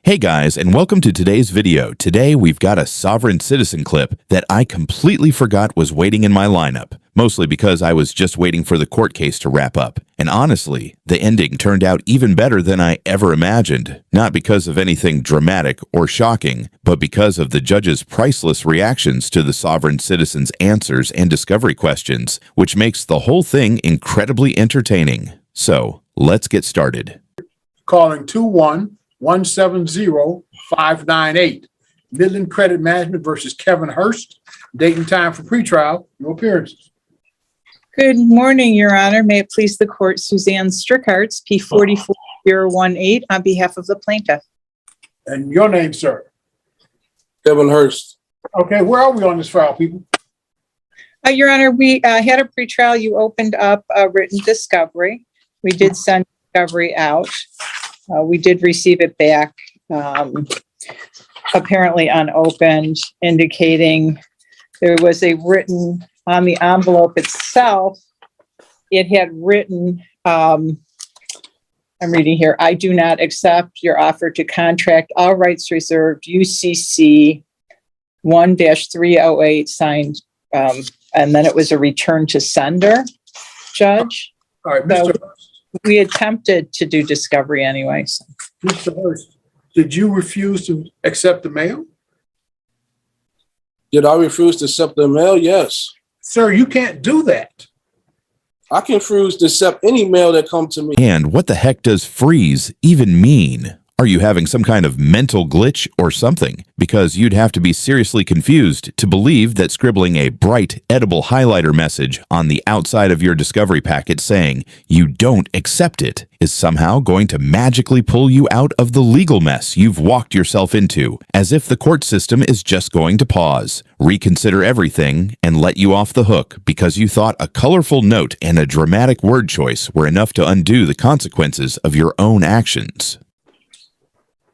Hey guys, and welcome to today's video. Today we've got a sovereign citizen clip that I completely forgot was waiting in my lineup, mostly because I was just waiting for the court case to wrap up. And honestly, the ending turned out even better than I ever imagined, not because of anything dramatic or shocking, but because of the judge's priceless reactions to the sovereign citizen's answers and discovery questions, which makes the whole thing incredibly entertaining. So, let's get started. Calling 2-1-170-598. Midland Credit Management versus Kevin Hurst. Date and time for pretrial. No appearances. Good morning, Your Honor. May it please the court, Suzanne Strickarts, P44018, on behalf of the plaintiff. And your name, sir? Kevin Hurst. Okay, where are we on this file, people? Your Honor, we had a pretrial. You opened up a written discovery. We did send discovery out. We did receive it back, apparently unopened, indicating there was a written on the envelope itself. It had written, I'm reading here, I do not accept your offer to contract, all rights reserved, UCC 1-308, signed, and then it was a return to sender, Judge. All right, Mr. Hurst. We attempted to do discovery anyway. So. Mr. Hurst, did you refuse to accept the mail? Did I refuse to accept the mail? Yes. Sir, you can't do that. I can refuse to accept any mail that comes to me. And what the heck does freeze even mean? Are you having some kind of mental glitch or something? Because you'd have to be seriously confused to believe that scribbling a bright, edible highlighter message on the outside of your discovery packet saying you don't accept it is somehow going to magically pull you out of the legal mess you've walked yourself into, as if the court system is just going to pause, reconsider everything, and let you off the hook because you thought a colorful note and a dramatic word choice were enough to undo the consequences of your own actions.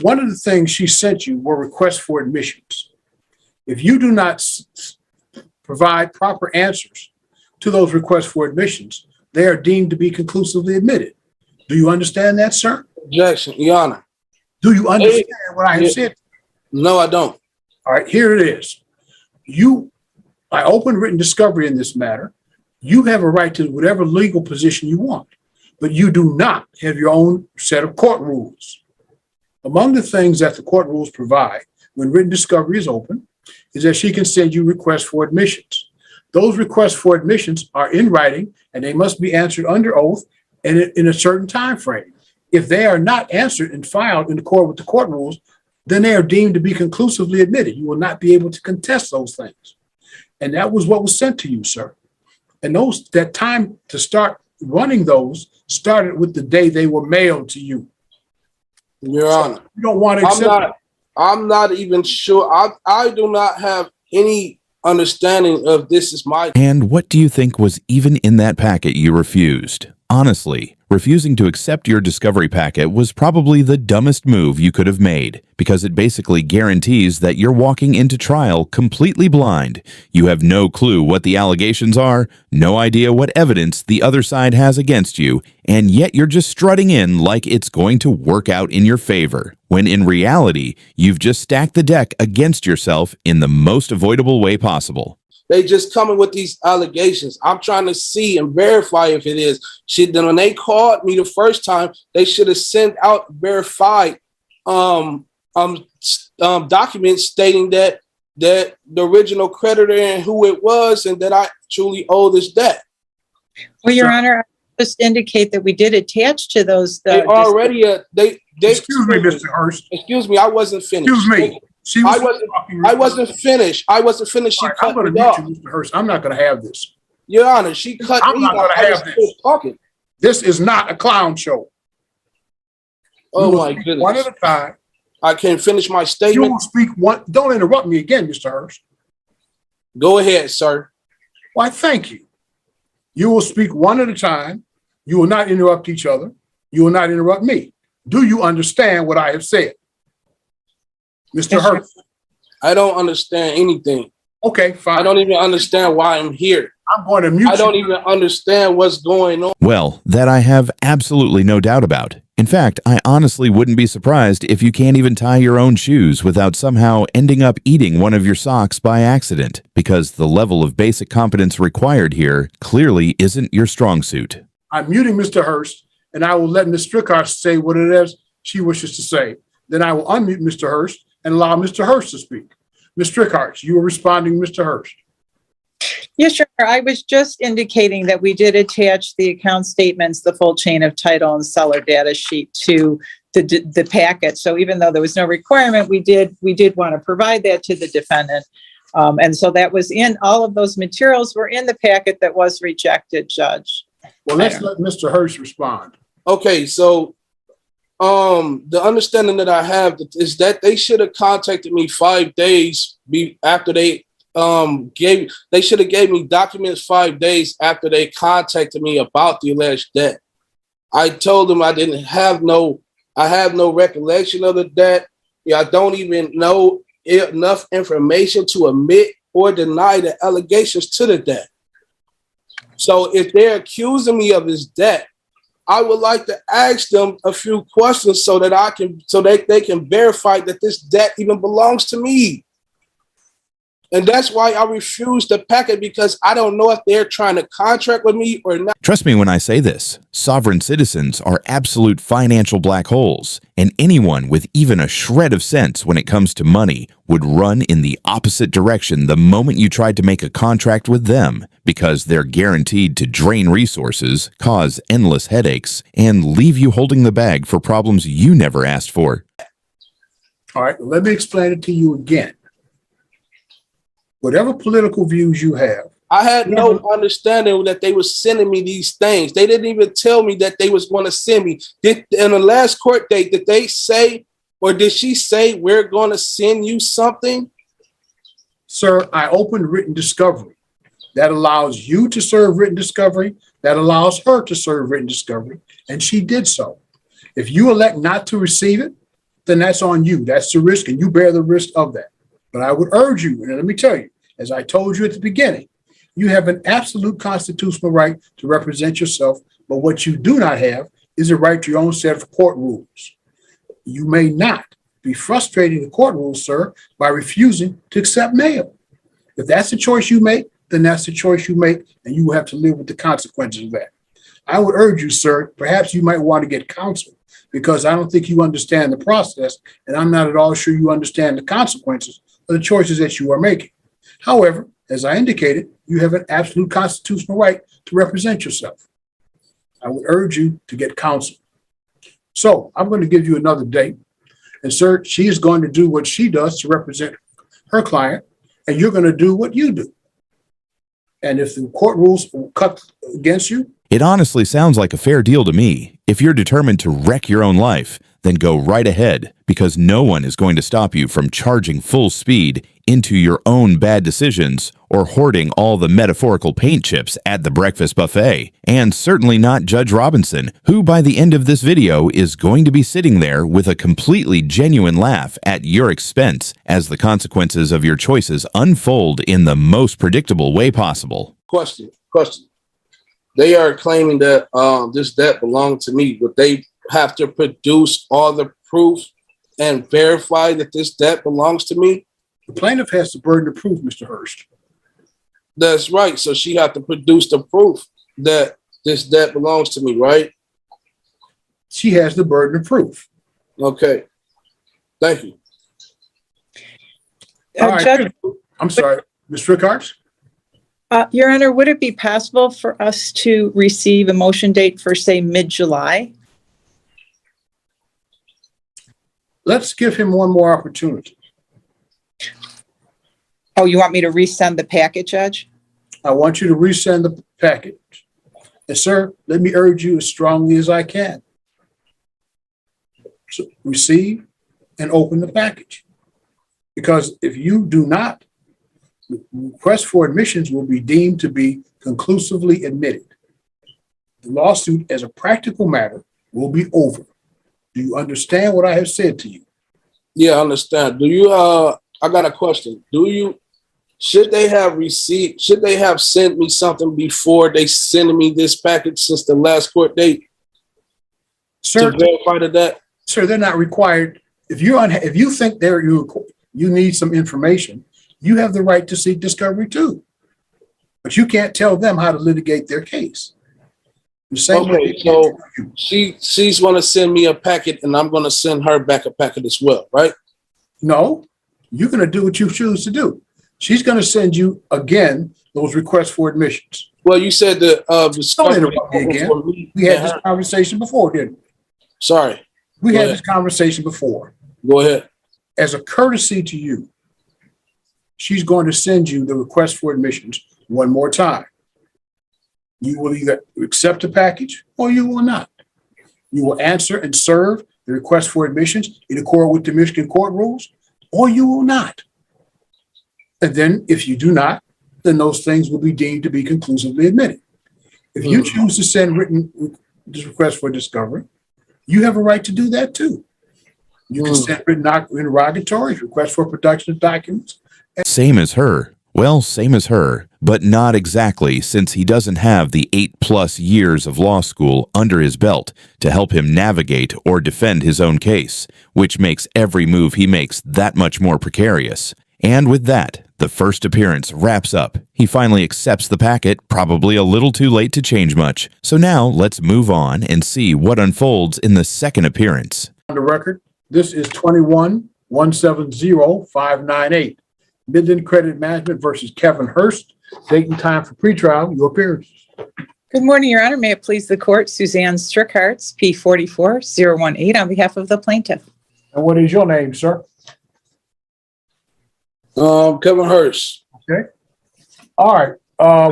One of the things she sent you were requests for admissions. If you do not provide proper answers to those requests for admissions, they are deemed to be conclusively admitted. Do you understand that, sir? Objection, Your Honor. Do you understand what I have said? No, I don't. All right, here it is. I opened written discovery in this matter. You have a right to whatever legal position you want, but you do not have your own set of court rules. Among the things that the court rules provide when written discovery is open is that she can send you requests for admissions. Those requests for admissions are in writing and they must be answered under oath and in a certain time frame. If they are not answered and filed in accord with the court rules, then they are deemed to be conclusively admitted. You will not be able to contest those things. And that was what was sent to you, sir. And that time to start running those started with the day they were mailed to you. Your Honor, you don't want to accept I'm not even sure. I do not have any understanding of this is my. And what do you think was even in that packet you refused? Honestly, refusing to accept your discovery packet was probably the dumbest move you could have made, because it basically guarantees that you're walking into trial completely blind. You have no clue what the allegations are, no idea what evidence the other side has against you, and yet you're just strutting in like it's going to work out in your favor, when in reality, you've just stacked the deck against yourself in the most avoidable way possible. They just coming with these allegations. I'm trying to see and verify if it is. Then when they called me the first time, they should have sent out verified documents stating that the original creditor and who it was, and that I truly owe this debt. Well, Your Honor, I just indicate that we did attach to those. They already. Excuse me, Mr. Hurst. Excuse me, I wasn't finished. Excuse me. I wasn't finished. I wasn't finished. She cut me off. Mr. Hurst. I'm not going to have this. Your Honor, she cut me off. I'm not going to have this. Talking. This is not a clown show. Oh my goodness! One at a time. I can't finish my statement. You will speak one. Don't interrupt me again, Mr. Hurst. Go ahead, sir. Why, thank you. You will speak one at a time. You will not interrupt each other. You will not interrupt me. Do you understand what I have said? Mr. Hurst. I don't understand anything. Okay, fine. I don't even understand why I'm here. I'm going to mute you. I don't even understand what's going on. Well, that I have absolutely no doubt about. In fact, I honestly wouldn't be surprised if you can't even tie your own shoes without somehow ending up eating one of your socks by accident, because the level of basic competence required here clearly isn't your strong suit. I'm muting Mr. Hurst, and I will let Ms. Strickard say what it is she wishes to say. Then I will unmute Mr. Hurst and allow Mr. Hurst to speak. Ms. Strickard, you are responding, Mr. Hurst. Yes, sure. I was just indicating that we did attach the account statements, the full chain of title and seller data sheet to the packet. So even though there was no requirement, we did want to provide that to the defendant. And so that was in, all of those materials were in the packet that was rejected, Judge. Well, let's let Mr. Hurst respond. Okay, so the understanding that I have is that they should have contacted me 5 days after they should have gave me documents 5 days after they contacted me about the alleged debt. I told them I have no recollection of the debt. Yeah, I don't even know enough information to admit or deny the allegations to the debt. So if they're accusing me of this debt, I would like to ask them a few questions so that they can verify that this debt even belongs to me. And that's why I refuse the packet, because I don't know if they're trying to contract with me or not. Trust me when I say this, sovereign citizens are absolute financial black holes, and anyone with even a shred of sense when it comes to money would run in the opposite direction the moment you tried to make a contract with them, because they're guaranteed to drain resources, cause endless headaches, and leave you holding the bag for problems you never asked for. All right, let me explain it to you again. Whatever political views you have. I had no understanding that they were sending me these things. They didn't even tell me that they was going to send me. In the last court date, did they say, or did she say, we're going to send you something? Sir, I opened written discovery. That allows you to serve written discovery. That allows her to serve written discovery. And she did so. If you elect not to receive it, then that's on you. That's the risk, and you bear the risk of that. But I would urge you, and let me tell you, as I told you at the beginning, you have an absolute constitutional right to represent yourself, but what you do not have is a right to your own set of court rules. You may not be frustrating the court rules, sir, by refusing to accept mail. If that's the choice you make, then that's the choice you make, and you will have to live with the consequences of that. I would urge you, sir, perhaps you might want to get counsel, because I don't think you understand the process, and I'm not at all sure you understand the consequences of the choices that you are making. However, as I indicated, you have an absolute constitutional right to represent yourself. I would urge you to get counsel. So I'm going to give you another date. And sir, she is going to do what she does to represent her client, and you're going to do what you do. And if the court rules cut against you. It honestly sounds like a fair deal to me. If you're determined to wreck your own life, then go right ahead, because no one is going to stop you from charging full speed into your own bad decisions or hoarding all the metaphorical paint chips at the breakfast buffet. And certainly not Judge Robinson, who by the end of this video is going to be sitting there with a completely genuine laugh at your expense as the consequences of your choices unfold in the most predictable way possible. Question. They are claiming that this debt belonged to me. Would they have to produce all the proof and verify that this debt belongs to me? The plaintiff has the burden of proof, Mr. Hurst. That's right. So she had to produce the proof that this debt belongs to me, right? She has the burden of proof. Okay. Thank you. All right. Judge, I'm sorry, Ms. Rickards? Your Honor, would it be possible for us to receive a motion date for, say, mid-July? Let's give him one more opportunity. Oh, you want me to resend the packet, Judge? I want you to resend the package. And sir, let me urge you as strongly as I can. So receive and open the package. Because if you do not, the request for admissions will be deemed to be conclusively admitted. The lawsuit, as a practical matter, will be over. Do you understand what I have said to you? Yeah, I understand. I got a question. Should they have sent me something before they send me this package since the last court date? Sir, to verify that? sir, they're not required. If you think you need some information, you have the right to seek discovery too. But you can't tell them how to litigate their case. The same way Okay, they can't tell you. she's going to send me a packet, and I'm going to send her back a packet as well, right? No, you're going to do what you choose to do. She's going to send you again those requests for admissions. Well, you said the Don't discovery interrupt me again. for me We had and this her. conversation before, didn't we? Sorry, We Go had ahead. this conversation before. go ahead. As a courtesy to you, she's going to send you the request for admissions one more time. You will either accept the package or you will not. You will answer and serve the request for admissions in accord with the Michigan court rules, or you will not. And then if you do not, then those things will be deemed to be conclusively admitted. If you choose to send written request for discovery, you have a right to do that too. You can send written interrogatories, request for production of documents. Same as her. Well, same as her, but not exactly, since he doesn't have the 8+ years of law school under his belt to help him navigate or defend his own case, which makes every move he makes that much more precarious. And with that, the first appearance wraps up. He finally accepts the packet, probably a little too late to change much. So now let's move on and see what unfolds in the second appearance. On the record, this is 21-170-598. Midland Credit Management versus Kevin Hurst. Date and time for pretrial. Your appearance. Good morning, Your Honor. May it please the court, Suzanne Strickhartz, P44018, on behalf of the plaintiff. And what is your name, sir? Kevin Hurst. Okay. All right. I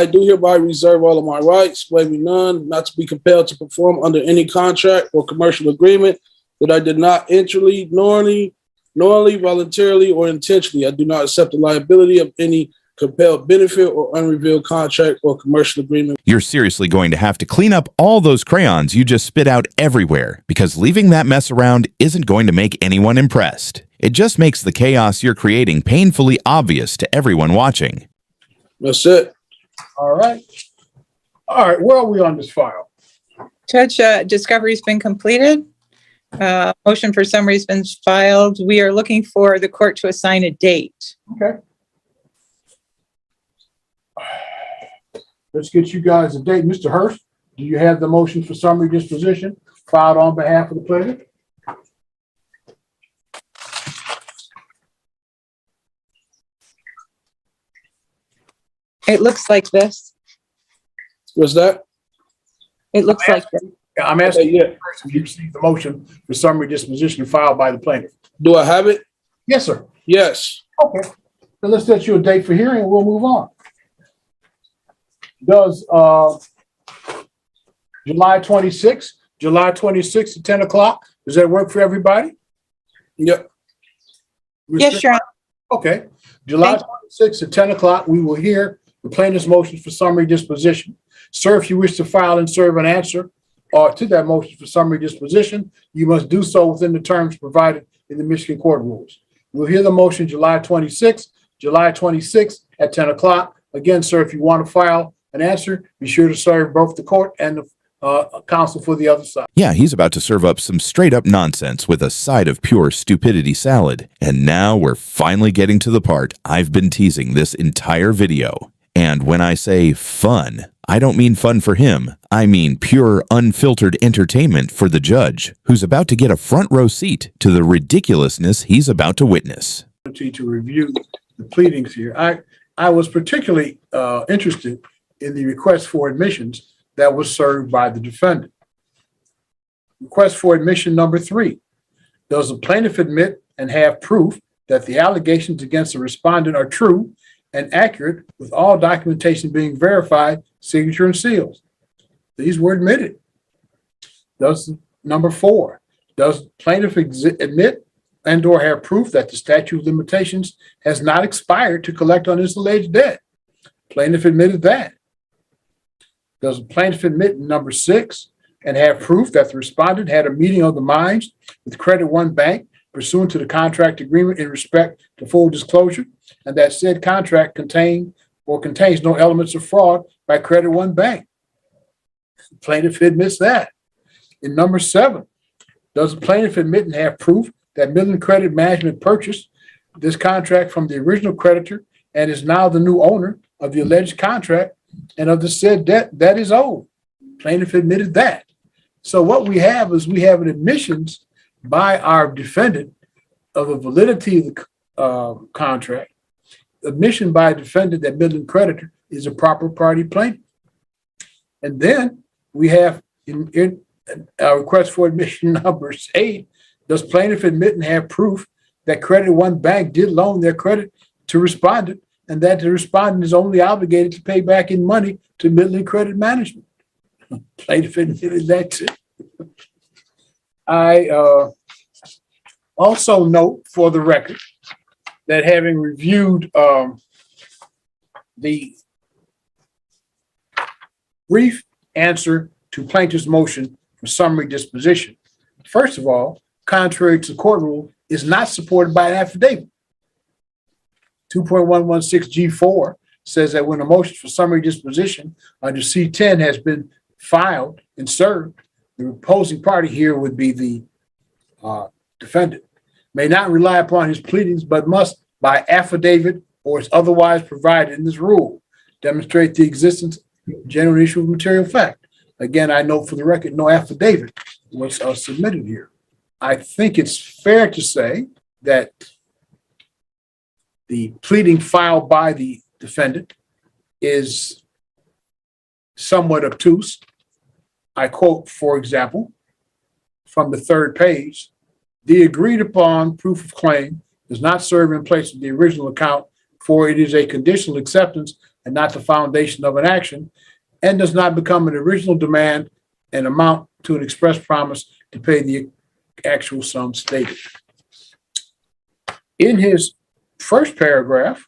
do hereby reserve all of my rights, waiving none, not to be compelled to perform under any contract or commercial agreement that I did not enter, knowingly, voluntarily, or intentionally. I do not accept the liability of any compelled benefit or unrevealed contract or commercial agreement. You're seriously going to have to clean up all those crayons you just spit out everywhere, because leaving that mess around isn't going to make anyone impressed. It just makes the chaos you're creating painfully obvious to everyone watching. That's it. All right. All right. Where are we on this file? Judge, discovery's been completed. Motion for summary has been filed. We are looking for the court to assign a date. Okay. Let's get you guys a date. Mr. Hurst, do you have the motion for summary disposition filed on behalf of the plaintiff? It looks like this. What's that? It looks like this. Yeah, I'm asking Yeah. if you received the motion for summary disposition filed by the plaintiff. Do I have it? Yes, sir. Yes. Okay. So let's set you a date for hearing and we'll move on. Does July 26th at 10 o'clock, does that work for everybody? Yep. Yes, Your Honor. Okay. July 26th at 10 o'clock, we will hear the plaintiff's motion for summary disposition. Sir, if you wish to file and serve an answer to that motion for summary disposition, you must do so within the terms provided in the Michigan court rules. We'll hear the motion July 26th at 10 o'clock. Again, sir, if you want to file an answer, be sure to serve both the court and the counsel for the other side. Yeah, he's about to serve up some straight-up nonsense with a side of pure stupidity salad. And now we're finally getting to the part I've been teasing this entire video. And when I say fun, I don't mean fun for him. I mean pure, unfiltered entertainment for the judge, who's about to get a front row seat to the ridiculousness he's about to witness. To review the pleadings here. I was particularly interested in the request for admissions that was served by the defendant. Request for admission number 3. Does the plaintiff admit and have proof that the allegations against the respondent are true and accurate, with all documentation being verified, signature and seals? These were admitted. Does number 4, does plaintiff admit and or have proof that the statute of limitations has not expired to collect on his alleged debt? Plaintiff admitted that. Does the plaintiff admit number 6 and have proof that the respondent had a meeting of the minds with Credit One Bank pursuant to the contract agreement in respect to full disclosure, and that said contract contains no elements of fraud by Credit One Bank? The plaintiff admits that. In number 7, does the plaintiff admit and have proof that Midland Credit Management purchased this contract from the original creditor and is now the new owner of the alleged contract and of the said debt that is owed? Plaintiff admitted that. So what we have is we have an admissions by our defendant of the validity of the contract, admission by a defendant that Midland creditor is a proper party plaintiff. And then we have in our request for admission number 8, does plaintiff admit and have proof that Credit One Bank did loan their credit to respondent and that the respondent is only obligated to pay back in money to Midland Credit Management? Plaintiff admitted that too. I also note for the record that having reviewed the brief answer to plaintiff's motion for summary disposition, first of all, contrary to the court rule, is not supported by an affidavit. 2.116G4 says that when a motion for summary disposition under C10 has been filed and served, the opposing party here would be the defendant, may not rely upon his pleadings, but must, by affidavit or as otherwise provided in this rule, demonstrate the existence of genuine issue of material fact. Again, I note for the record, no affidavit was submitted here. I think it's fair to say that the pleading filed by the defendant is somewhat obtuse. I quote, for example, from the 3rd page, the agreed upon proof of claim does not serve in place of the original account, for it is a conditional acceptance and not the foundation of an action, and does not become an original demand and amount to an express promise to pay the actual sum stated. In his first paragraph,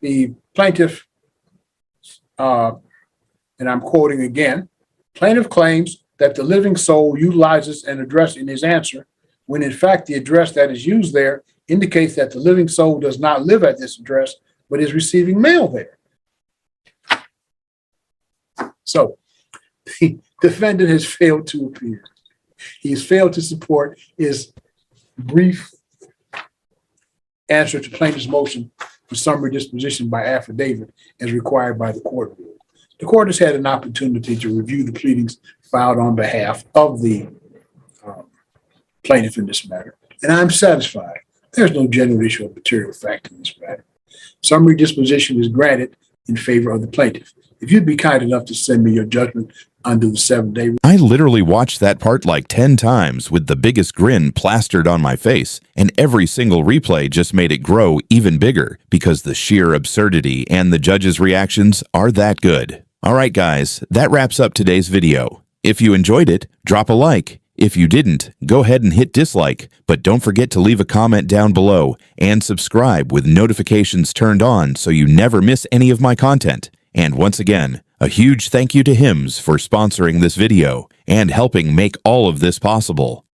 the plaintiff, and I'm quoting again, plaintiff claims that the living soul utilizes an address in his answer, when in fact the address that is used there indicates that the living soul does not live at this address, but is receiving mail there. So the defendant has failed to appear. He has failed to support his brief answer to plaintiff's motion for summary disposition by affidavit as required by the court rule. The court has had an opportunity to review the pleadings filed on behalf of the plaintiff in this matter, and I'm satisfied. There's no genuine issue of material fact in this matter. Summary disposition is granted in favor of the plaintiff. If you'd be kind enough to send me your judgment under the 7-day. I literally watched that part like 10 times with the biggest grin plastered on my face, and every single replay just made it grow even bigger because the sheer absurdity and the judge's reactions are that good. All right, guys, that wraps up today's video. If you enjoyed it, drop a like. If you didn't, go ahead and hit dislike, but don't forget to leave a comment down below and subscribe with notifications turned on so you never miss any of my content. And once again, a huge thank you to HIMS for sponsoring this video and helping make all of this possible.